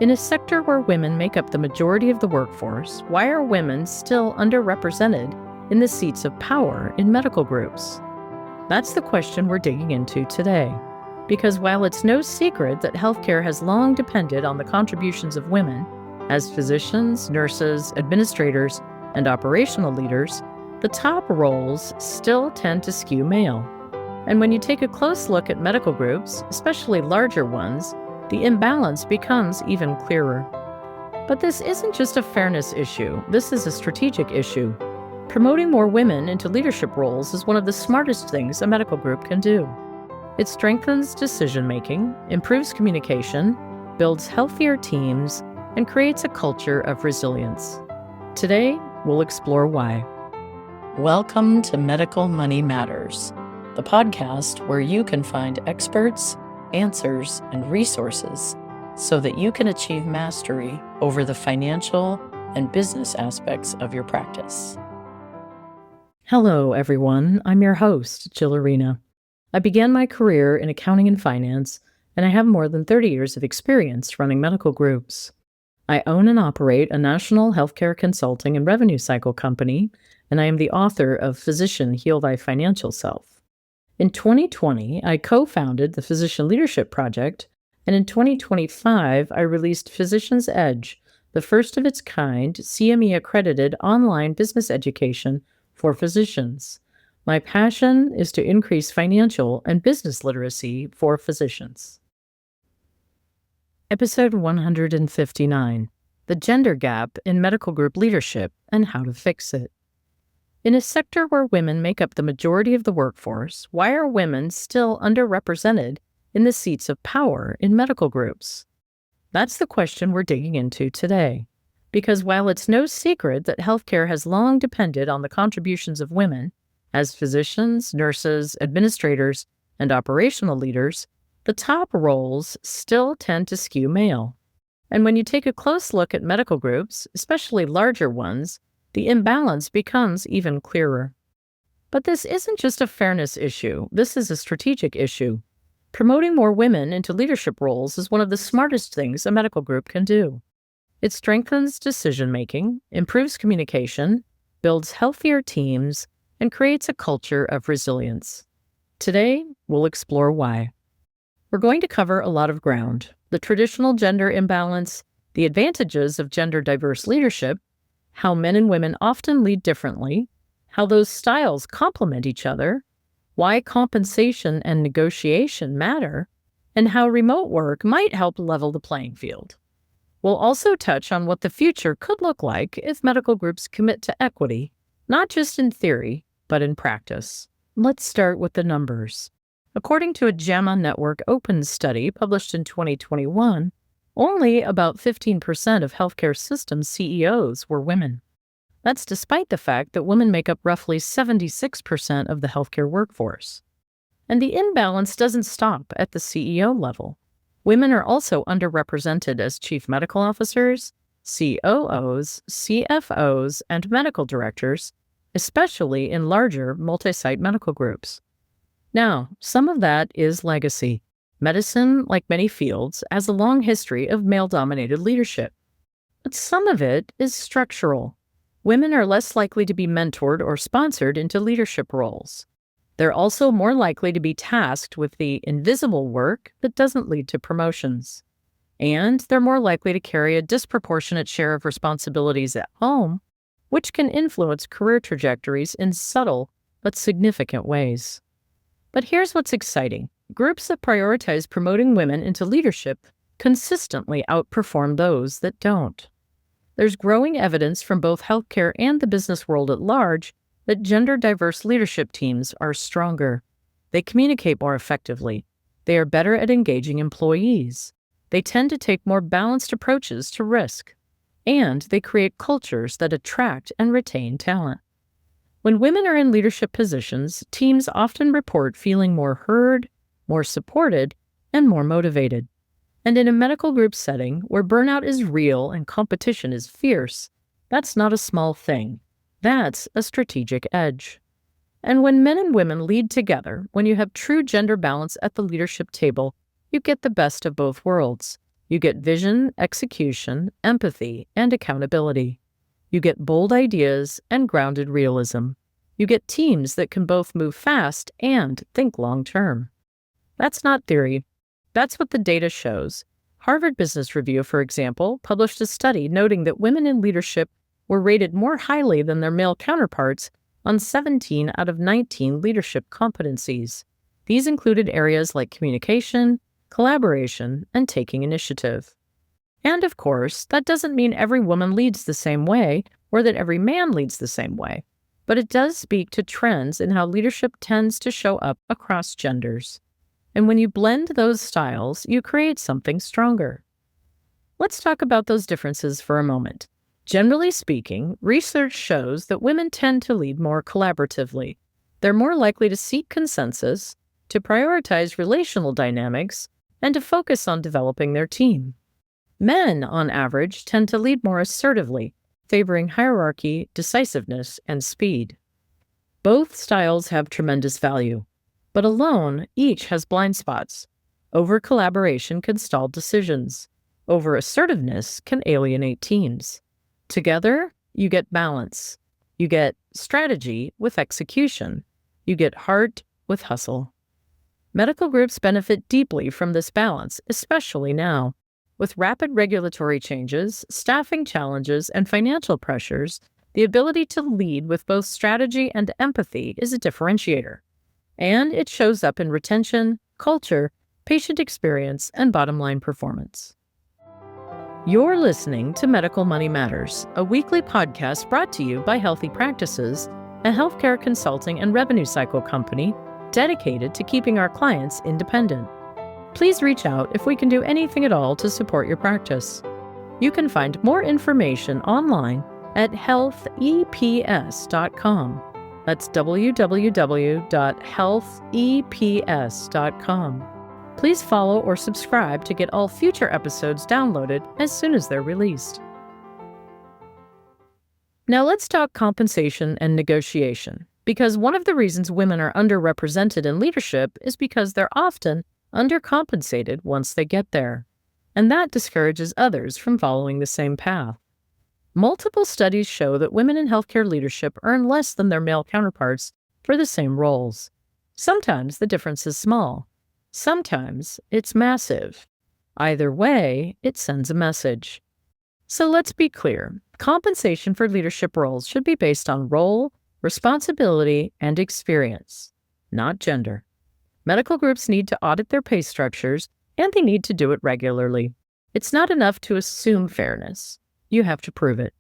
In a sector where women make up the majority of the workforce, why are women still underrepresented in the seats of power in medical groups? That's the question we're digging into today. Because while it's no secret that healthcare has long depended on the contributions of women, as physicians, nurses, administrators, and operational leaders, the top roles still tend to skew male. And when you take a close look at medical groups, especially larger ones, the imbalance becomes even clearer. But this isn't just a fairness issue, this is a strategic issue. Promoting more women into leadership roles is one of the smartest things a medical group can do. It strengthens decision-making, improves communication, builds healthier teams, and creates a culture of resilience. Today, we'll explore why. Welcome to Medical Money Matters, the podcast where you can find experts, answers, and resources so that you can achieve mastery over the financial and business aspects of your practice. Hello, everyone. I'm your host, Jill Arena. I began my career in accounting and finance, and I have more than 30 years of experience running medical groups. I own and operate a national healthcare consulting and revenue cycle company, and I am the author of Physician Heal Thy Financial Self. In 2020, I co-founded the Physician Leadership Project, and in 2025, I released Physician's Edge, the first of its kind CME-accredited online business education for physicians. My passion is to increase financial and business literacy for physicians. Episode 159, The Gender Gap in Medical Group Leadership and How to Fix It. In a sector where women make up the majority of the workforce, why are women still underrepresented in the seats of power in medical groups? That's the question we're digging into today. Because while it's no secret that healthcare has long depended on the contributions of women, as physicians, nurses, administrators, and operational leaders, the top roles still tend to skew male. And when you take a close look at medical groups, especially larger ones, the imbalance becomes even clearer. But this isn't just a fairness issue, this is a strategic issue. Promoting more women into leadership roles is one of the smartest things a medical group can do. It strengthens decision-making, improves communication, builds healthier teams, and creates a culture of resilience. Today, we'll explore why. We're going to cover a lot of ground: the traditional gender imbalance, the advantages of gender-diverse leadership, how men and women often lead differently, how those styles complement each other, why compensation and negotiation matter, and how remote work might help level the playing field. We'll also touch on what the future could look like if medical groups commit to equity, not just in theory, but in practice. Let's start with the numbers. According to a JAMA Network Open study published in 2021, only about 15% of healthcare system CEOs were women. That's despite the fact that women make up roughly 76% of the healthcare workforce. And the imbalance doesn't stop at the CEO level. Women are also underrepresented as chief medical officers, COOs, CFOs, and medical directors, especially in larger multi-site medical groups. Now, some of that is legacy. Medicine, like many fields, has a long history of male-dominated leadership. But some of it is structural. Women are less likely to be mentored or sponsored into leadership roles. They're also more likely to be tasked with the invisible work that doesn't lead to promotions. And they're more likely to carry a disproportionate share of responsibilities at home, which can influence career trajectories in subtle but significant ways. But here's what's exciting. Groups that prioritize promoting women into leadership consistently outperform those that don't. There's growing evidence from both healthcare and the business world at large that gender-diverse leadership teams are stronger. They communicate more effectively. They are better at engaging employees. They tend to take more balanced approaches to risk. And they create cultures that attract and retain talent. When women are in leadership positions, teams often report feeling more heard, more supported, and more motivated. And in a medical group setting where burnout is real and competition is fierce, that's not a small thing. That's a strategic edge. And when men and women lead together, when you have true gender balance at the leadership table, you get the best of both worlds. You get vision, execution, empathy, and accountability. You get bold ideas and grounded realism. You get teams that can both move fast and think long-term. That's not theory. That's what the data shows. Harvard Business Review, for example, published a study noting that women in leadership were rated more highly than their male counterparts on 17 out of 19 leadership competencies. These included areas like communication, collaboration, and taking initiative. And of course, that doesn't mean every woman leads the same way or that every man leads the same way, but it does speak to trends in how leadership tends to show up across genders. And when you blend those styles, you create something stronger. Let's talk about those differences for a moment. Generally speaking, research shows that women tend to lead more collaboratively. They're more likely to seek consensus, to prioritize relational dynamics, and to focus on developing their team. Men, on average, tend to lead more assertively, favoring hierarchy, decisiveness, and speed. Both styles have tremendous value, but alone, each has blind spots. Over-collaboration can stall decisions. Over-assertiveness can alienate teams. Together, you get balance. You get strategy with execution. You get heart with hustle. Medical groups benefit deeply from this balance, especially now. With rapid regulatory changes, staffing challenges, and financial pressures, the ability to lead with both strategy and empathy is a differentiator. And it shows up in retention, culture, patient experience, and bottom-line performance. You're listening to Medical Money Matters, a weekly podcast brought to you by Healthy Practices, a healthcare consulting and revenue cycle company dedicated to keeping our clients independent. Please reach out if we can do anything at all to support your practice. You can find more information online at healtheps.com. That's www.healtheps.com. Please follow or subscribe to get all future episodes downloaded as soon as they're released. Now let's talk compensation and negotiation, because one of the reasons women are underrepresented in leadership is because they're often undercompensated once they get there, and that discourages others from following the same path. Multiple studies show that women in healthcare leadership earn less than their male counterparts for the same roles. Sometimes the difference is small. Sometimes it's massive. Either way, it sends a message. So let's be clear. Compensation for leadership roles should be based on role, responsibility, and experience, not gender. Medical groups need to audit their pay structures, and they need to do it regularly. It's not enough to assume fairness. You have to prove it.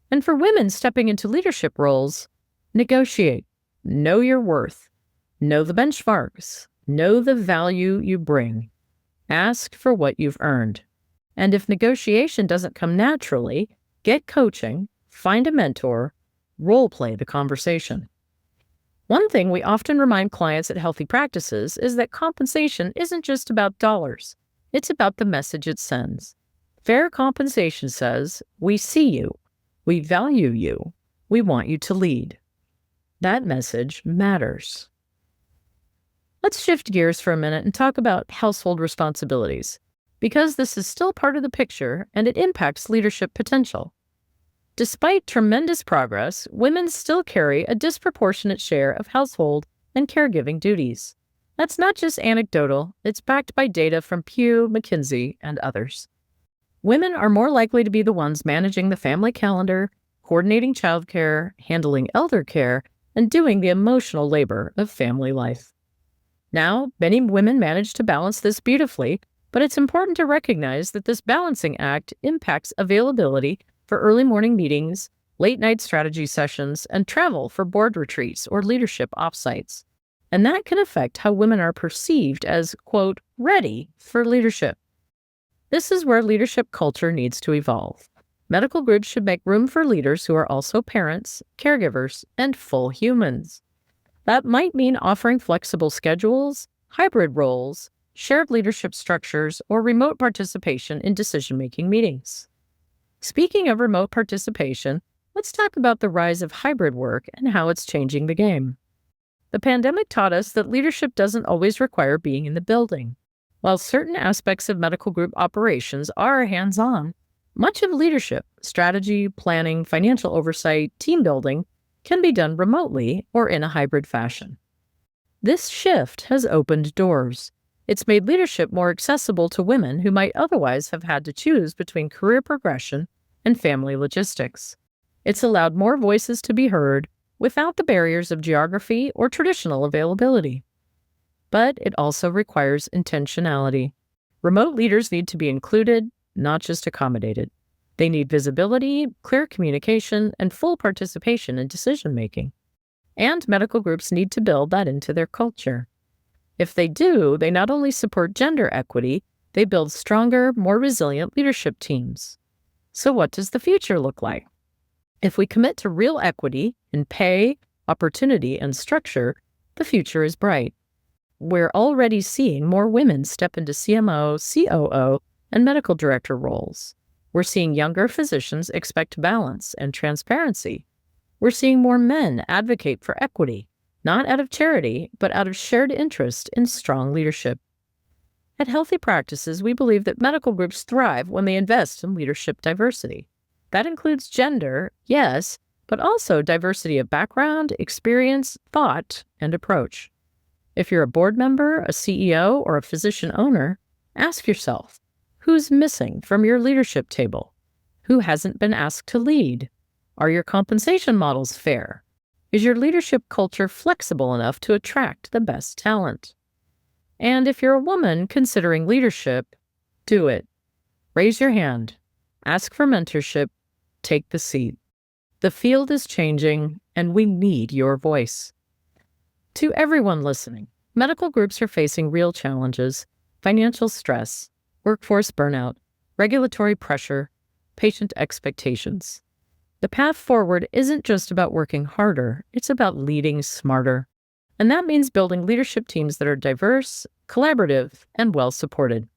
And for women stepping into leadership roles, negotiate. Know your worth. Know the benchmarks. Know the value you bring. Ask for what you've earned. And if negotiation doesn't come naturally, get coaching, find a mentor, role-play the conversation. One thing we often remind clients at Healthy Practices is that compensation isn't just about dollars. It's about the message it sends. Fair compensation says, we see you, we value you, we want you to lead. That message matters. Let's shift gears for a minute and talk about household responsibilities, because this is still part of the picture and it impacts leadership potential. Despite tremendous progress, women still carry a disproportionate share of household and caregiving duties. That's not just anecdotal, it's backed by data from Pew, McKinsey, and others. Women are more likely to be the ones managing the family calendar, coordinating childcare, handling elder care, and doing the emotional labor of family life. Now, many women manage to balance this beautifully, but it's important to recognize that this balancing act impacts availability for early morning meetings, late-night strategy sessions, and travel for board retreats or leadership offsites. And that can affect how women are perceived as, quote, ready for leadership. This is where leadership culture needs to evolve. Medical groups should make room for leaders who are also parents, caregivers, and full humans. That might mean offering flexible schedules, hybrid roles, shared leadership structures, or remote participation in decision-making meetings. Speaking of remote participation, let's talk about the rise of hybrid work and how it's changing the game. The pandemic taught us that leadership doesn't always require being in the building. While certain aspects of medical group operations are hands-on, much of leadership, strategy, planning, financial oversight, team building can be done remotely or in a hybrid fashion. This shift has opened doors. It's made leadership more accessible to women who might otherwise have had to choose between career progression and family logistics. It's allowed more voices to be heard without the barriers of geography or traditional availability. But it also requires intentionality. Remote leaders need to be included, not just accommodated. They need visibility, clear communication, and full participation in decision-making. And medical groups need to build that into their culture. If they do, they not only support gender equity, they build stronger, more resilient leadership teams. So what does the future look like? If we commit to real equity in pay, opportunity, and structure, the future is bright. We're already seeing more women step into CMO, COO, and medical director roles. We're seeing younger physicians expect balance and transparency. We're seeing more men advocate for equity, not out of charity, but out of shared interest in strong leadership. At Healthy Practices, we believe that medical groups thrive when they invest in leadership diversity. That includes gender, yes, but also diversity of background, experience, thought, and approach. If you're a board member, a CEO, or a physician owner, ask yourself, who's missing from your leadership table? Who hasn't been asked to lead? Are your compensation models fair? Is your leadership culture flexible enough to attract the best talent? And if you're a woman considering leadership, do it. Raise your hand. Ask for mentorship. Take the seat. The field is changing, and we need your voice. To everyone listening, medical groups are facing real challenges: financial stress, workforce burnout, regulatory pressure, patient expectations. The path forward isn't just about working harder, it's about leading smarter. And that means building leadership teams that are diverse, collaborative, and well-supported.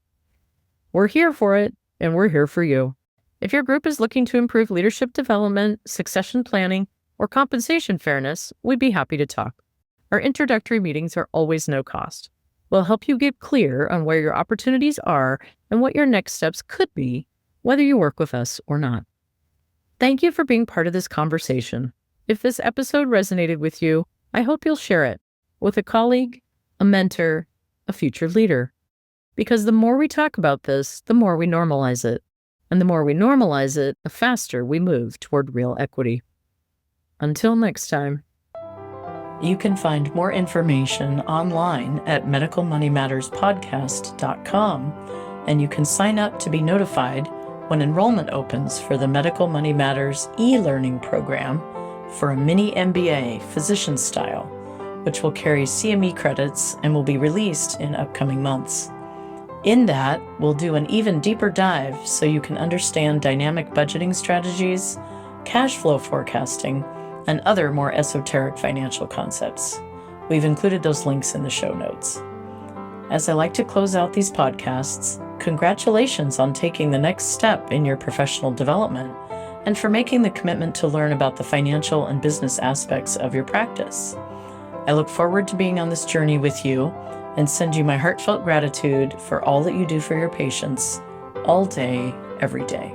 We're here for it, and we're here for you. If your group is looking to improve leadership development, succession planning, or compensation fairness, we'd be happy to talk. Our introductory meetings are always no cost. We'll help you get clear on where your opportunities are and what your next steps could be, whether you work with us or not. Thank you for being part of this conversation. If this episode resonated with you, I hope you'll share it with a colleague, a mentor, a future leader. Because the more we talk about this, the more we normalize it. And the more we normalize it, the faster we move toward real equity. Until next time. You can find more information online at medicalmoneymatterspodcast.com, and you can sign up to be notified when enrollment opens for the Medical Money Matters e-learning program for a mini MBA physician style, which will carry CME credits and will be released in upcoming months. In that, we'll do an even deeper dive so you can understand dynamic budgeting strategies, cash flow forecasting, and other more esoteric financial concepts. We've included those links in the show notes. As I like to close out these podcasts, congratulations on taking the next step in your professional development and for making the commitment to learn about the financial and business aspects of your practice. I look forward to being on this journey with you and send you my heartfelt gratitude for all that you do for your patients all day, every day.